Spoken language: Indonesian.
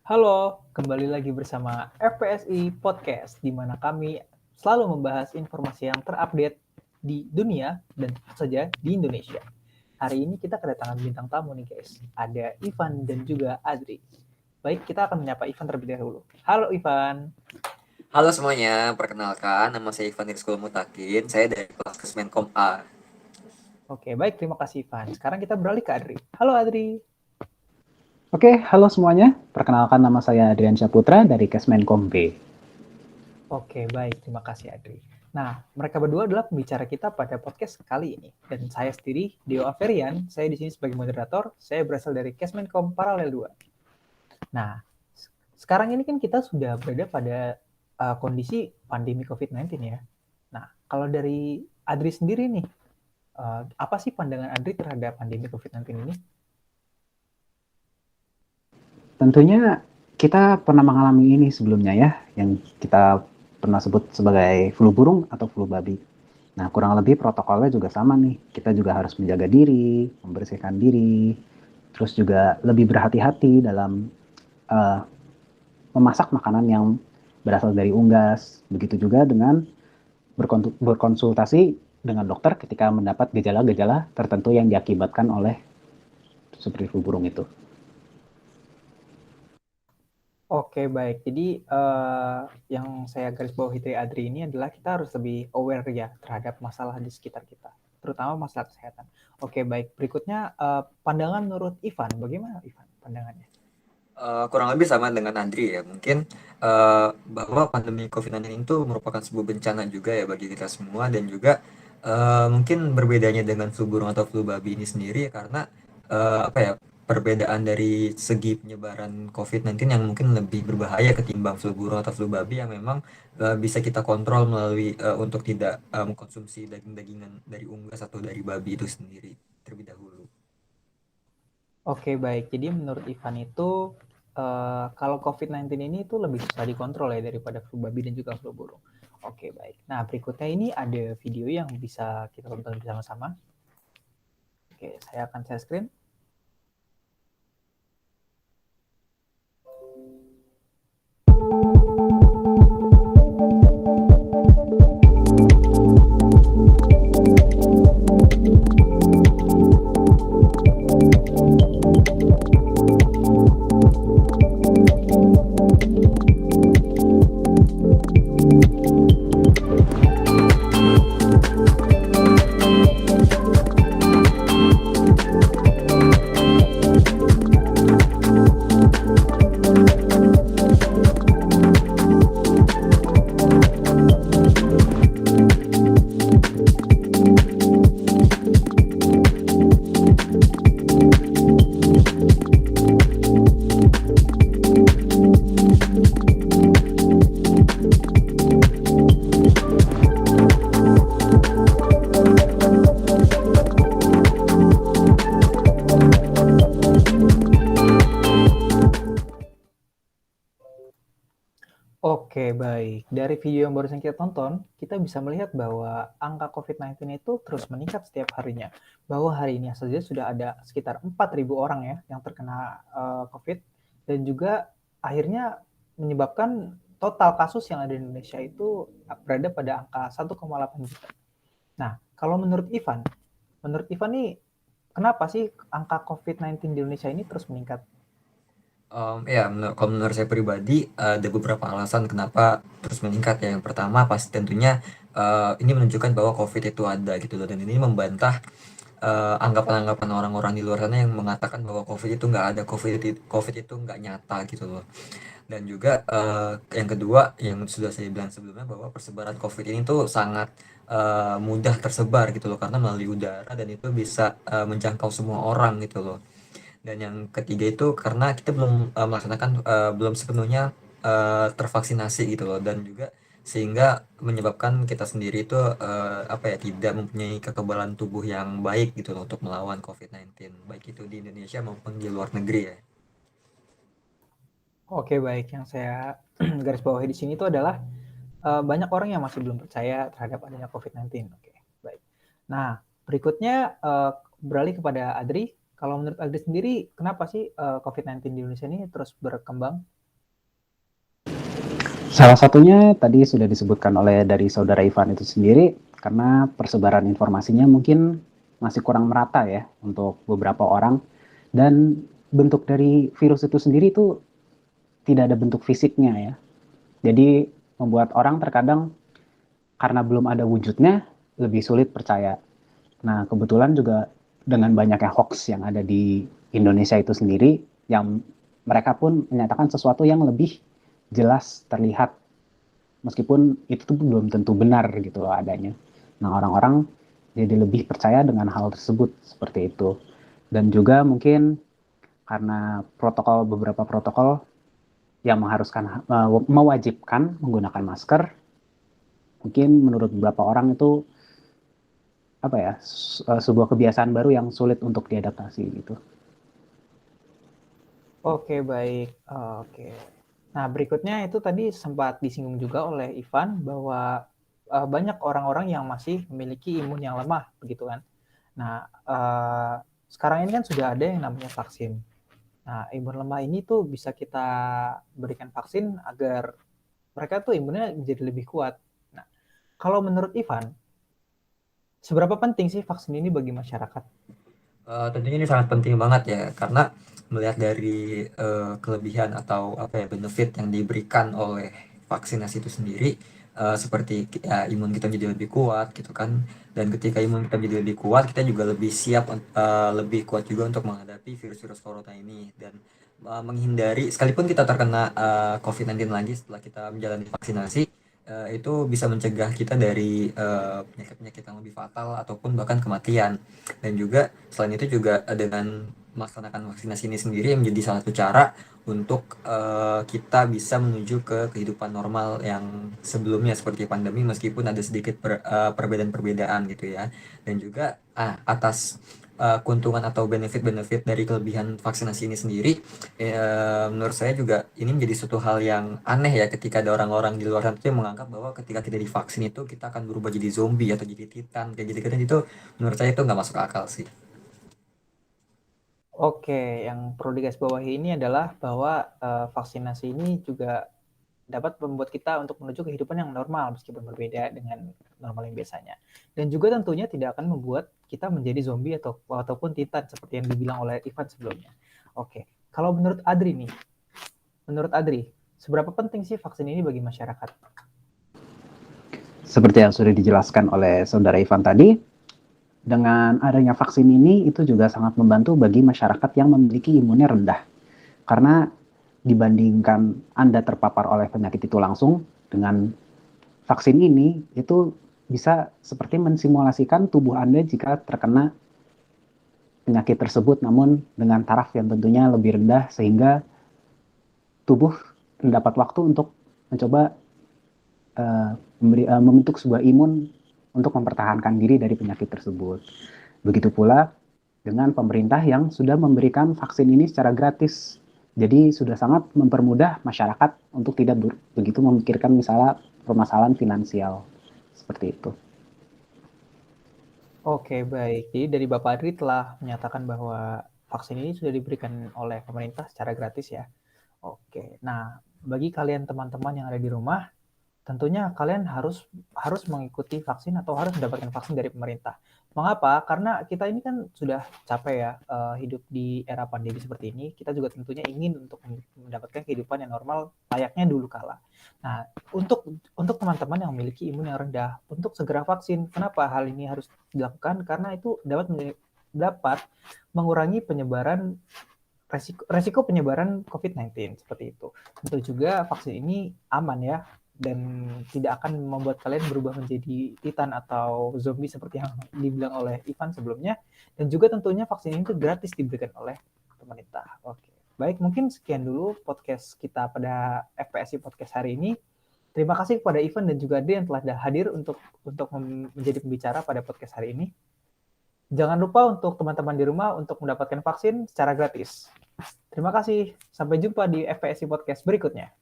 Halo, kembali lagi bersama FPSI Podcast, di mana kami selalu membahas informasi yang terupdate di dunia dan tentu saja di Indonesia. Hari ini kita kedatangan bintang tamu nih guys, ada Ivan dan juga Adri. Baik, kita akan menyapa Ivan terlebih dahulu. Halo Ivan. Halo semuanya, perkenalkan nama saya Ivan Rizkul Mutakin, saya dari kelas Kesmenkom A. Oke, baik, terima kasih Ivan. Sekarang kita beralih ke Adri. Halo Adri. Oke, halo semuanya. Perkenalkan nama saya Adrian Syaputra dari Kesmenkom B. Oke, baik. Terima kasih, Adri. Nah, mereka berdua adalah pembicara kita pada podcast kali ini. Dan saya sendiri, Dio Averian, saya di sini sebagai moderator. Saya berasal dari Kesmenkom Paralel 2. Nah, sekarang ini kan kita sudah berada pada kondisi pandemi COVID-19 ya. Nah, kalau dari Adri sendiri nih, apa sih pandangan Adri terhadap pandemi COVID-19 ini? Tentunya kita pernah mengalami ini sebelumnya ya, yang kita pernah sebut sebagai flu burung atau flu babi. Nah, kurang lebih protokolnya juga sama nih. Kita juga harus menjaga diri, membersihkan diri, terus juga lebih berhati-hati dalam uh, memasak makanan yang berasal dari unggas. Begitu juga dengan berkonsultasi dengan dokter ketika mendapat gejala-gejala tertentu yang diakibatkan oleh seperti flu burung itu. Oke, baik. Jadi yang saya garis bawahi dari Adri ini adalah kita harus lebih aware ya terhadap masalah di sekitar kita, terutama masalah kesehatan. Oke, baik. Berikutnya pandangan menurut Ivan. Bagaimana Ivan pandangannya? Kurang lebih sama dengan Andri ya, mungkin bahwa pandemi COVID-19 itu merupakan sebuah bencana juga ya bagi kita semua dan juga mungkin berbedanya dengan flu burung atau flu babi ini sendiri ya karena apa ya perbedaan dari segi penyebaran COVID-19 yang mungkin lebih berbahaya ketimbang flu burung atau flu babi yang memang bisa kita kontrol melalui untuk tidak mengkonsumsi daging-dagingan dari unggas atau dari babi itu sendiri terlebih dahulu. Oke, baik. Jadi menurut Ivan itu kalau COVID-19 ini itu lebih susah dikontrol ya daripada flu babi dan juga flu burung. Oke, baik. Nah, berikutnya ini ada video yang bisa kita tonton bersama-sama. Oke, saya akan share screen. Oke, baik. Dari video yang barusan kita tonton, kita bisa melihat bahwa angka COVID-19 itu terus meningkat setiap harinya. Bahwa hari ini saja sudah ada sekitar 4.000 orang ya yang terkena COVID dan juga akhirnya menyebabkan total kasus yang ada di Indonesia itu berada pada angka 1,8 juta. Nah, kalau menurut Ivan nih kenapa sih angka COVID-19 di Indonesia ini terus meningkat? Ya, kalau menurut saya pribadi ada beberapa alasan kenapa terus meningkat ya. Yang pertama pasti tentunya ini menunjukkan bahwa COVID itu ada gitu loh dan ini membantah anggapan-anggapan orang-orang di luar sana yang mengatakan bahwa COVID itu nggak ada, COVID itu nggak nyata gitu loh. Dan juga yang kedua yang sudah saya bilang sebelumnya bahwa persebaran COVID ini tuh sangat mudah tersebar gitu loh karena melalui udara dan itu bisa menjangkau semua orang gitu loh. Dan yang ketiga itu karena kita belum melaksanakan belum sepenuhnya tervaksinasi gitu loh dan juga sehingga menyebabkan kita sendiri itu apa ya tidak mempunyai kekebalan tubuh yang baik gitu loh untuk melawan COVID-19 baik itu di Indonesia maupun di luar negeri ya. Oke, baik. Yang saya garis bawahi di sini itu adalah banyak orang yang masih belum percaya terhadap adanya COVID-19. Oke, baik. Nah, berikutnya beralih kepada Adri. Kalau menurut Aldi sendiri, kenapa sih COVID-19 di Indonesia ini terus berkembang? Salah satunya tadi sudah disebutkan oleh dari saudara Ivan itu sendiri, karena persebaran informasinya mungkin masih kurang merata ya untuk beberapa orang, dan bentuk dari virus itu sendiri itu tidak ada bentuk fisiknya ya. Jadi membuat orang terkadang karena belum ada wujudnya lebih sulit percaya. Nah, kebetulan juga dengan banyaknya hoax yang ada di Indonesia itu sendiri, yang mereka pun menyatakan sesuatu yang lebih jelas terlihat, meskipun itu tuh belum tentu benar gitu loh adanya. Nah, orang-orang jadi lebih percaya dengan hal tersebut seperti itu. Dan juga mungkin karena beberapa protokol yang mewajibkan menggunakan masker, mungkin menurut beberapa orang itu apa ya, sebuah kebiasaan baru yang sulit untuk diadaptasi gitu. Oke, baik. Oke. Nah, berikutnya itu tadi sempat disinggung juga oleh Ivan bahwa banyak orang-orang yang masih memiliki imun yang lemah, begitu kan? Nah, sekarang ini kan sudah ada yang namanya vaksin. Nah, imun lemah ini tuh bisa kita berikan vaksin agar mereka tuh imunnya menjadi lebih kuat. Nah, kalau menurut Ivan, seberapa penting sih vaksin ini bagi masyarakat? Tentunya ini sangat penting banget ya, karena melihat dari kelebihan atau apa ya, benefit yang diberikan oleh vaksinasi itu sendiri, seperti ya, imun kita menjadi lebih kuat gitu kan, dan ketika imun kita menjadi lebih kuat, kita juga lebih siap, lebih kuat juga untuk menghadapi virus-virus corona ini, dan menghindari sekalipun kita terkena COVID-19 lagi setelah kita menjalani vaksinasi, itu bisa mencegah kita dari penyakit-penyakit yang lebih fatal ataupun bahkan kematian. Dan juga selain itu juga dengan melaksanakan vaksinasi ini sendiri yang menjadi salah satu cara untuk kita bisa menuju ke kehidupan normal yang sebelumnya seperti pandemi, meskipun ada sedikit perbedaan-perbedaan gitu ya. Dan juga atas keuntungan atau benefit-benefit dari kelebihan vaksinasi ini sendiri, menurut saya juga ini menjadi suatu hal yang aneh ya, ketika ada orang-orang di luar sana tuh yang menganggap bahwa ketika kita divaksin itu kita akan berubah jadi zombie atau jadi titan kayak gitu-gitu. Itu menurut saya itu nggak masuk akal sih. Oke, yang perlu digarisbawahi ini adalah bahwa vaksinasi ini juga dapat membuat kita untuk menuju kehidupan yang normal meskipun berbeda dengan normal yang biasanya. Dan juga tentunya tidak akan membuat kita menjadi zombie ataupun titan seperti yang dibilang oleh Ivan sebelumnya. Oke, kalau menurut Adri, seberapa penting sih vaksin ini bagi masyarakat? Seperti yang sudah dijelaskan oleh saudara Ivan tadi, dengan adanya vaksin ini itu juga sangat membantu bagi masyarakat yang memiliki imunnya rendah. Karena dibandingkan Anda terpapar oleh penyakit itu langsung, dengan vaksin ini itu bisa seperti mensimulasikan tubuh Anda jika terkena penyakit tersebut, namun dengan taraf yang tentunya lebih rendah, sehingga tubuh mendapat waktu untuk mencoba membentuk sebuah imun untuk mempertahankan diri dari penyakit tersebut. Begitu pula dengan pemerintah yang sudah memberikan vaksin ini secara gratis. Jadi sudah sangat mempermudah masyarakat untuk tidak begitu memikirkan misalnya permasalahan finansial. Seperti itu. Oke, baik. Jadi dari Bapak Adri telah menyatakan bahwa vaksin ini sudah diberikan oleh pemerintah secara gratis ya. Oke. Nah, bagi kalian teman-teman yang ada di rumah, tentunya kalian harus mengikuti vaksin atau harus mendapatkan vaksin dari pemerintah. Mengapa? Karena kita ini kan sudah capek ya hidup di era pandemi seperti ini. Kita juga tentunya ingin untuk mendapatkan kehidupan yang normal layaknya dulu kala. Nah, untuk teman-teman yang memiliki imun yang rendah, untuk segera vaksin. Kenapa hal ini harus dilakukan? Karena itu dapat mengurangi penyebaran resiko penyebaran COVID-19 seperti itu. Tentu juga vaksin ini aman ya, dan tidak akan membuat kalian berubah menjadi titan atau zombie seperti yang dibilang oleh Ivan sebelumnya. Dan juga tentunya vaksin ini itu gratis diberikan oleh pemerintah. Oke, baik, mungkin sekian dulu podcast kita pada FPSI Podcast hari ini. Terima kasih kepada Ivan dan juga Ade yang telah hadir untuk menjadi pembicara pada podcast hari ini. Jangan lupa untuk teman-teman di rumah untuk mendapatkan vaksin secara gratis. Terima kasih. Sampai jumpa di FPSI Podcast berikutnya.